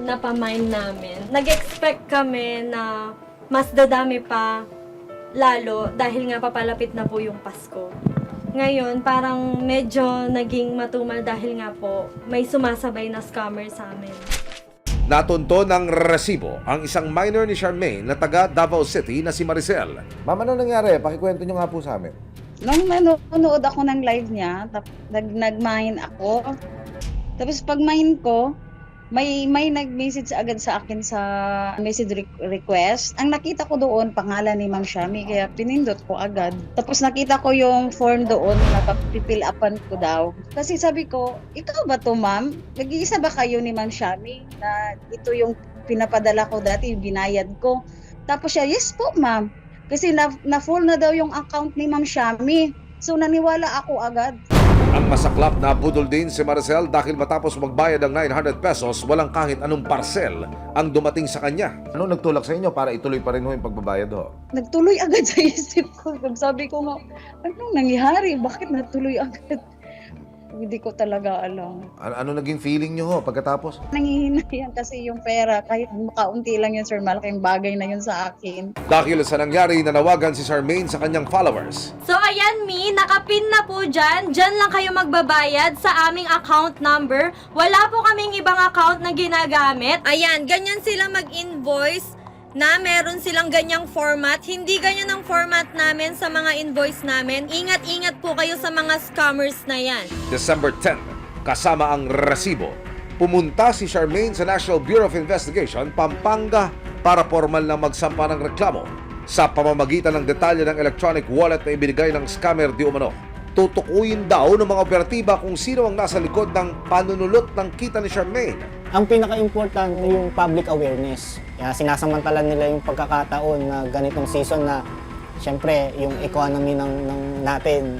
napamine namin. Nag-expect kami na mas dadami pa lalo dahil nga papalapit na po yung Pasko. Ngayon, parang medyo naging matumal dahil nga po may sumasabay na scammer sa amin. Natunto ng resibo ang isang minor ni Charmaine na taga Davao City na si Maricel. Ma'am, ano nangyari? Pakikwento nyo nga po sa amin. Nung nanonood ako ng live niya, nag-mine ako. Tapos pag mine ko, may nag-message agad sa akin sa message request. Ang nakita ko doon, pangalan ni Ma'am Shami, kaya pinindot ko agad. Tapos nakita ko yung form doon, napapipill upan ko daw. Kasi sabi ko, ikaw ba to ma'am? Nag-iisa ba kayo ni Ma'am Shami na ito yung pinapadala ko dati, yung binayad ko? Tapos siya, yes po ma'am. Kasi na-full na daw yung account ni Ma'am Shami. So naniwala ako agad. Ang masaklap na budol din si Maricel dahil matapos magbayad ng 900 pesos, walang kahit anong parcel ang dumating sa kanya. Ano nagtulak sa inyo para ituloy pa rin ho yung pagbabayad ho? Nagtuloy agad sa isip ko. Sabi ko nga, anong nangyari? Bakit natuloy agad? Hindi ko talaga alam. Ano naging feeling nyo ho pagkatapos? Nanghihinayan kasi yung pera. Kahit makaunti lang yun, sir, malaking bagay na yun sa akin. Dahil sa nangyari, nanawagan si Charmaine sa kanyang followers. So ayan Mi, nakapin na po dyan. Dyan lang kayo magbabayad sa aming account number. Wala po kaming ibang account na ginagamit. Ayan, ganyan sila mag-invoice na meron silang ganyang format. Hindi ganyan ang format namin sa mga invoice namin. Ingat-ingat po kayo sa mga scammers na yan. December 10, kasama ang resibo, pumunta si Charmaine sa National Bureau of Investigation, Pampanga, para formal na magsampa ng reklamo sa pamamagitan ng detalye ng electronic wallet na ibinigay ng scammer di umano. Tutukuyin daw ng mga operatiba kung sino ang nasa likod ng panunulot ng kita ni Charmaine. Ang pinaka-importante yung public awareness. Kaya sinasamantala nila yung pagkakataon na ganitong season na siyempre yung economy natin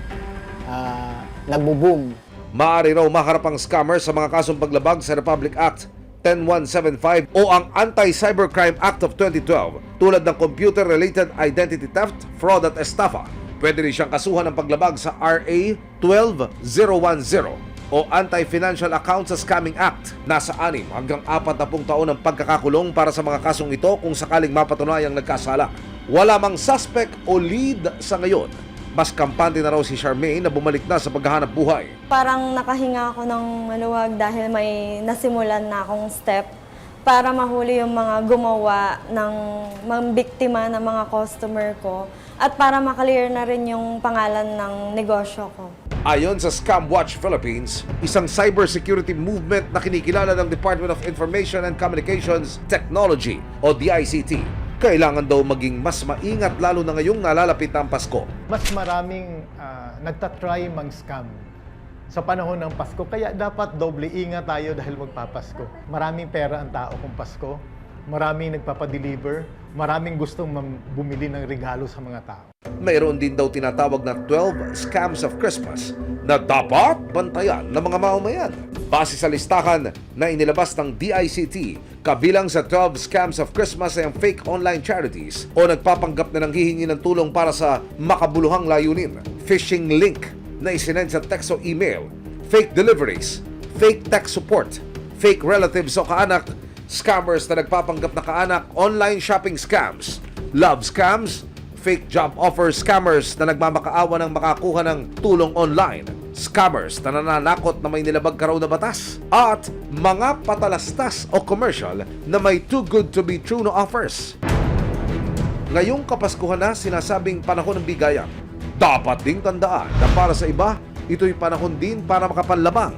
nagbo-boom. Maaari raw maharap ang scammer sa mga kasong paglabag sa Republic Act 10175 o ang Anti-Cybercrime Act of 2012 tulad ng Computer-Related Identity Theft, Fraud at Estafa. Pwede rin siyang kasuhan ng paglabag sa RA 12010 o Anti-Financial Accounts Scamming Act. Nasa 6 hanggang 40 taon ang pagkakakulong para sa mga kasong ito kung sakaling mapatunayang nagkasala. Wala mang suspect o lead sa ngayon. Mas kampante na raw si Charmaine na bumalik na sa paghahanap buhay. Parang nakahinga ako ng maluwag dahil may nasimulan na akong step para mahuli yung mga gumawa ng mga biktima ng mga customer ko at para maklear na rin yung pangalan ng negosyo ko. Ayon sa Scam Watch Philippines, isang cybersecurity movement na kinikilala ng Department of Information and Communications Technology o DICT, kailangan daw maging mas maingat lalo na ngayong nalalapit ang Pasko. Mas maraming nagtatry mang-scam sa panahon ng Pasko. Kaya dapat doble ingat tayo dahil magpapasko. Maraming pera ang tao kung Pasko. Maraming nagpapadeliver. Maraming gustong bumili ng regalo sa mga tao. Mayroon din daw tinatawag na 12 scams of Christmas na dapat bantayan ng mga mamamayan. Base sa listahan na inilabas ng DICT, kabilang sa 12 scams of Christmas ay ang fake online charities o nagpapanggap na nanghihingi ng tulong para sa makabuluhang layunin, phishing link na isinend sa text o email, fake deliveries, fake tech support, fake relatives o kaanak, scammers na nagpapanggap na kaanak, online shopping scams, love scams, fake job offer scammers na nagmamakaawa ng makakuha ng tulong online, scammers na nananakot na may nilabag ka raw na batas, at mga patalastas o commercial na may too good to be true na offers. Ngayong Kapaskuhan na sinasabing panahon ng bigayan, dapat ding tandaan na para sa iba, ito'y panahon din para makapanlabang.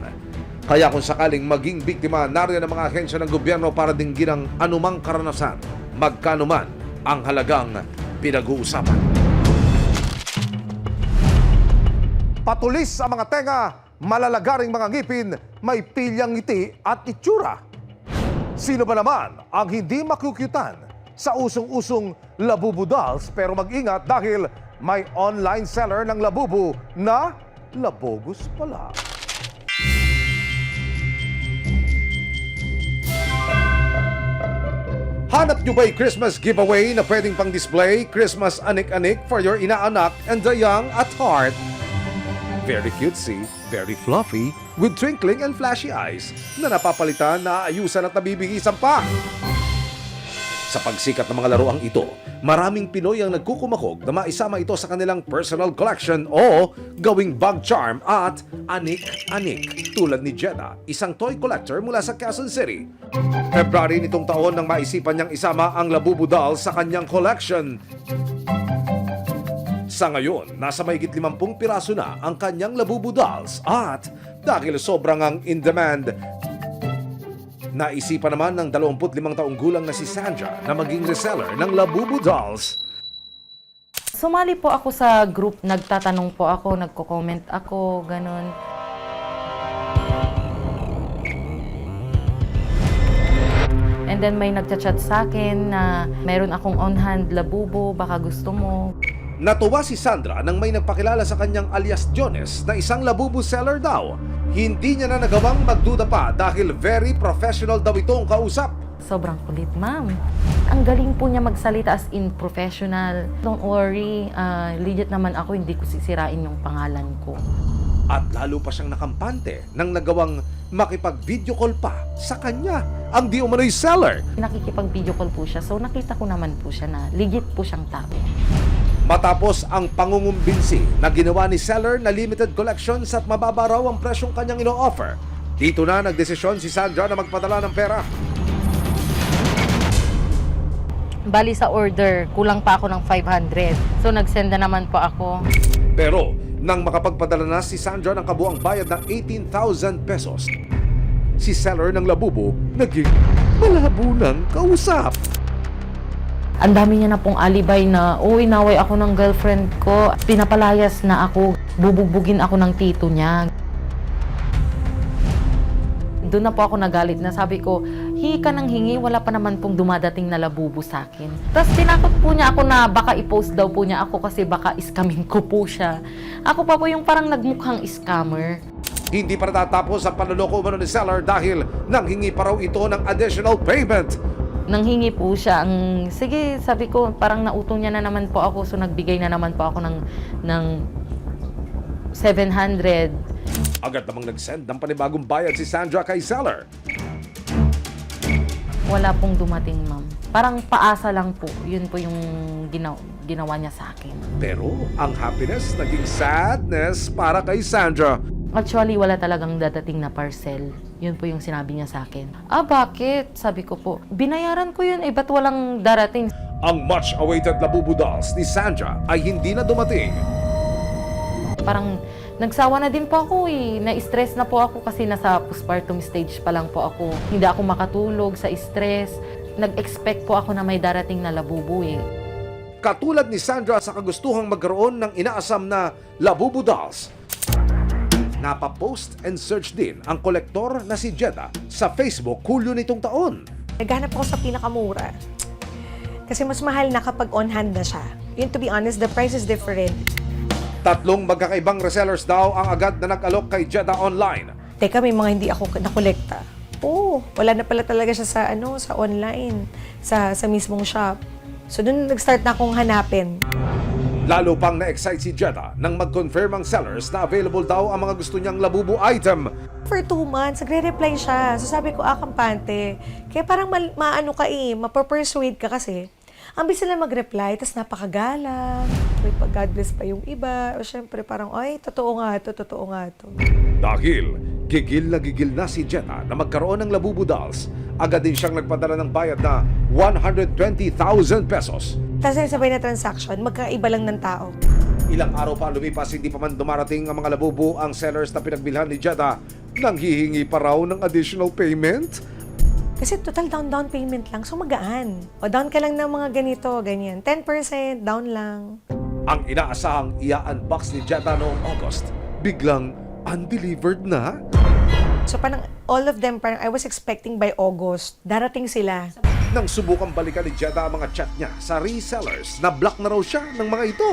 Kaya kung sakaling maging biktima, nariyan ang mga ahensya ng gobyerno para dinggin ang anumang karanasan, magkano man ang halagang pinag-uusapan. Patulis ang mga tenga, malalagaring mga ngipin, may pilyang ngiti at itsura. Sino ba naman ang hindi makukyutan sa usong-usong Labubu dolls? Pero mag-ingat dahil may online seller ng Labubu na labogus pala. Hanap nyo ba'y Christmas giveaway na pwedeng pang-display, Christmas anik-anik for your inaanak and the young at heart? Very cutesy, very fluffy, with twinkling and flashy eyes na napapalitan, naaayusan at nabibihisan pa. Sa pagsikat ng mga laruang ito, maraming Pinoy ang nagkukumakog na maisama ito sa kanilang personal collection o gawing bag charm at anik-anik. Tulad ni Jeddah, isang toy collector mula sa Quezon City. February nitong taon nang maisipan niyang isama ang Labubu doll sa kanyang collection. Sa ngayon, nasa mahigit 50 piraso na ang kanyang Labubu dolls at dahil sobrang ang in-demand, naisipan naman ng 25 taong gulang na si Sandra na maging reseller ng Labubu dolls. Sumali po ako sa group, nagtatanong po ako, nagko-comment ako, ganun. And then may nagchat-chat sa akin na mayroon akong on-hand Labubu, baka gusto mo. Natuwa si Sandra nang may nagpakilala sa kanyang alias Jones na isang Labubu seller daw. Hindi niya na nagawang magduda pa dahil very professional daw itong kausap. Sobrang kulit, ma'am. Ang galing po niya magsalita as in professional. Don't worry, legit naman ako, hindi ko sisirain yung pangalan ko. At lalo pa siyang nakampante nang nagawang makipag-video call pa sa kanya, ang di umano'y seller. Nakikipag-video call po siya, so nakita ko naman po siya na legit po siyang tao. Matapos ang pangungumbinsi na ginawa ni seller na limited collections at mababa raw ang presyong kanyang ino-offer, dito na nagdesisyon si Sandra na magpadala ng pera. Bali sa order, kulang pa ako ng 500. So nagsenda naman po ako. Pero nang makapagpadala na si Sandra ng kabuang bayad ng 18,000 pesos, si seller ng Labubu naging malabo ng kausap. Ang dami niya na pong alibay na, inaway ako ng girlfriend ko. Pinapalayas na ako. Bubugbugin ako ng tito niya. Doon na po ako nagalit na sabi ko, hingi ka ng hingi, wala pa naman pong dumadating na Labubu sa akin. Tapos tinakot po niya ako na baka i-post daw po niya ako kasi baka iskamin ko po siya. Ako pa po yung parang nagmukhang scammer. Hindi pa natatapos ang panloloko umano ni seller dahil nanghingi pa raw ito ng additional payment. Nanghingi po siya. Sige, sabi ko, parang nautong niya na naman po ako. So, nagbigay na naman po ako ng 700. Agad namang nag-send ng panibagong bayad si Sandra kay seller. Wala pong dumating, ma'am. Parang paasa lang po. Yun po yung ginawa niya sa akin. Pero ang happiness naging sadness para kay Sandra. Actually, wala talagang dadating na parcel. Yun po yung sinabi niya sa akin. Bakit? Sabi ko po, binayaran ko yun, ba't walang darating? Ang much-awaited Labubu dolls ni Sandra ay hindi na dumating. Parang nagsawa na din po ako Na-stress na po ako kasi nasa postpartum stage pa lang po ako. Hindi ako makatulog sa stress. Nag-expect po ako na may darating na Labubu Katulad ni Sandra sa kagustuhang magkaroon ng inaasam na Labubu dolls, napapost and search din ang kolektor na si Jeddah sa Facebook Hulyo nitong taon. Naghanap ako sa pinakamura. Kasi mas mahal na kapag on-hand na siya. Yun, to be honest, the price is different. 3 magkakaibang resellers daw ang agad na nag-alok kay Jeddah online. Teka, may mga hindi ako nakolekta. Wala na pala talaga siya sa sa online, sa mismong shop. So doon nag-start na akong hanapin. Lalo pang na-excite si Jeddah nang mag-confirm ang sellers na available daw ang mga gusto niyang Labubu item. For 2 months, nagre-reply siya. So sabi ko, kampante. Kaya parang maano ka mapapersuade ka kasi. Ang bilis nila mag-reply, tas napakagalang. May pag-God bless pa yung iba. O syempre parang, totoo nga to. Dahil gigil na si Jeddah na magkaroon ng Labubu dolls, agad din siyang nagpadala ng bayad na 120,000 pesos. Tapos sabay na transaction, magkaiba lang ng tao. Ilang araw pa lumipas, hindi pa man dumarating ang mga Labubu, ang sellers na pinagbilhan ni Jeddah nang hihingi pa raw ng additional payment. Kasi total down payment lang, so magaan. O down ka lang ng mga ganito, ganyan. 10% down lang. Ang inaasahang ia-unbox ni Jeddah noong August, biglang undelivered na. So parang all of them, parang I was expecting by August, darating sila. Nang subukang balikan ni Jeddah ang mga chat niya sa resellers, na-block na raw siya ng mga ito.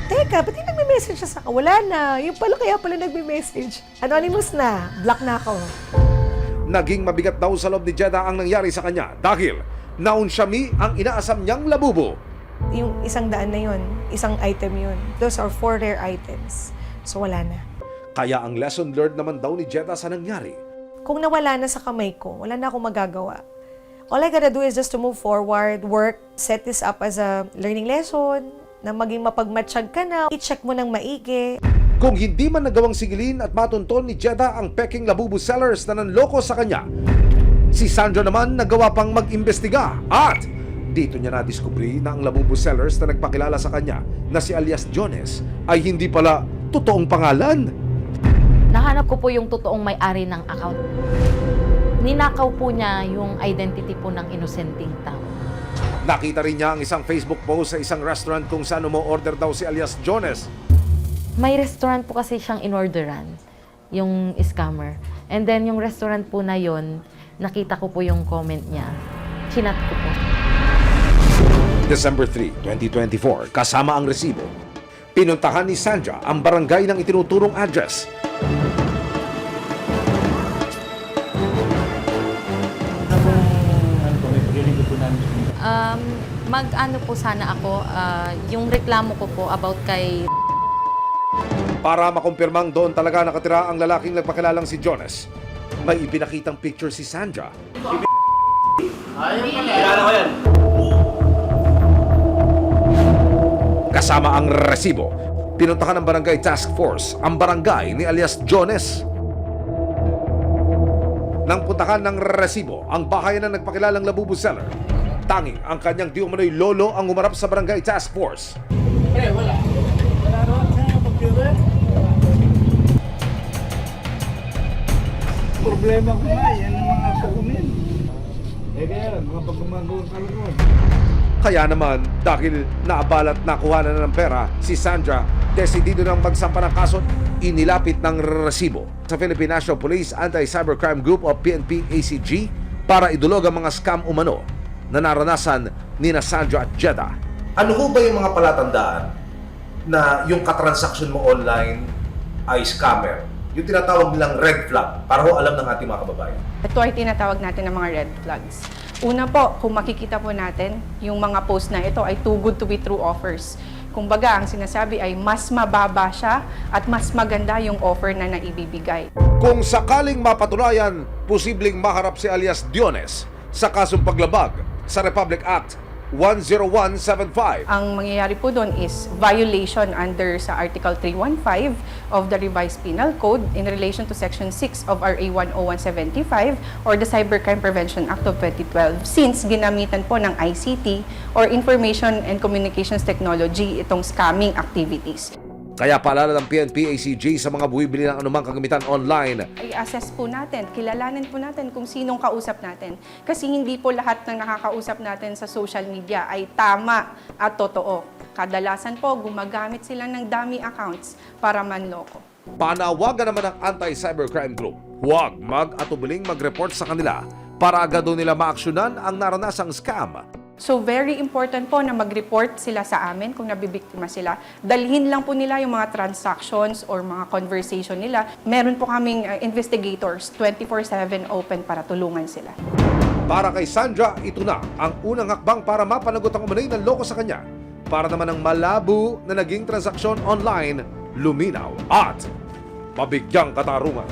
Teka, ba't yung nagme-message siya sa akin? Wala na. Yung pala kaya pala nagme-message. Anonymous na. Block na ako. Naging mabigat daw sa loob ni Jeddah ang nangyari sa kanya dahil naunsyami ang inaasam niyang Labubu. Yung 100 na yun, isang item yun. Those are 4 rare items. So wala na. Kaya ang lesson learned naman daw ni Jeddah sa nangyari, Kung nawala na sa kamay ko, wala na akong magagawa. All I gotta do is just to move forward, work, set this up as a learning lesson, na maging mapagmatsyag ka na, i-check mo ng maigi. kung hindi man nagawang sigilin at matunton ni Jeddah ang peking labubu sellers na nanloko sa kanya, si Sandra naman nagawa pang mag-imbestiga at dito niya na-discovery na ang labubu sellers na nagpakilala sa kanya na si alias Jones ay hindi pala totoong pangalan. Nahanap ko po yung totoong may-ari ng account. Ninakaw po niya yung identity po ng inosenteng tao. Nakita rin niya ang isang Facebook post sa isang restaurant kung saan umo-order daw si alias Jones. May restaurant po kasi siyang inorderan, yung scammer. And then yung restaurant po na yon, nakita ko po yung comment niya. Chinat ko po. December 3, 2024, kasama ang resibo. Pinuntahan ni Sandra ang barangay ng itinuturong address. Mag-ano po sana ako, yung reklamo ko po about kay... Para makumpirmang doon talaga nakatira ang lalaking nagpakilalang si Jones, may ipinakitang picture si Sandra. Kasama ang resibo. Pinuntahan ng barangay task force ang barangay ni alias Jones. Nang puntahan ng resibo ang bahay ng nagpakilalang labubu seller, tanging ang kanyang di umano'y lolo ang umarap sa barangay task force. Problema ko nga, yan ang mga kukumin. Kaya lang, mga pagkumagawang kalunod. Kaya naman, dahil naabalat nakuha na ng pera, si Sandra, desidido nang magsampa ng kaso, inilapit ng resibo sa Philippine National Police Anti-Cybercrime Group o PNP-ACG para idulog ang mga scam umano na naranasan ni Sandra at Jeddah. Ano ho ba yung mga palatandaan na yung katransaksyon mo online ay scammer? Yung tinatawag nilang red flag para ho alam ng ating mga kababayan. Ito ay tinatawag natin ng mga red flags. Una po, kung makikita po natin, yung mga post na ito ay too good to be true offers. Kumbaga, ang sinasabi ay mas mababa siya at mas maganda yung offer na naibibigay. Kung sakaling mapatunayan, posibleng maharap si alias Jones sa kasong paglabag sa Republic Act 10175. Ang mangyayari po doon is violation under sa Article 315 of the Revised Penal Code in relation to Section 6 of RA 10175 or the Cybercrime Prevention Act of 2012 since ginamitan po ng ICT or Information and Communications Technology itong scamming activities. Kaya paalala ng PNP-ACG sa mga buwibili ng anumang kagamitan online. I-assess po natin, kilalanin po natin kung sinong kausap natin. Kasi hindi po lahat ng nakakausap natin sa social media ay tama at totoo. Kadalasan po, gumagamit sila ng dummy accounts para manloko. Panawagan naman ng Anti-Cybercrime Group, huwag mag-atubiling mag-report sa kanila para agad doon nila maaksyonan ang naranasang scam. So very important po na mag-report sila sa amin kung nabibiktima sila. Dalhin lang po nila yung mga transactions or mga conversation nila. Meron po kaming investigators 24/7 open para tulungan sila. Para kay Sandra, ito na ang unang hakbang para mapanagot ang umanay ng loko sa kanya. Para naman ang malabo na naging transaksyon online, luminaw at mabigyang katarungan.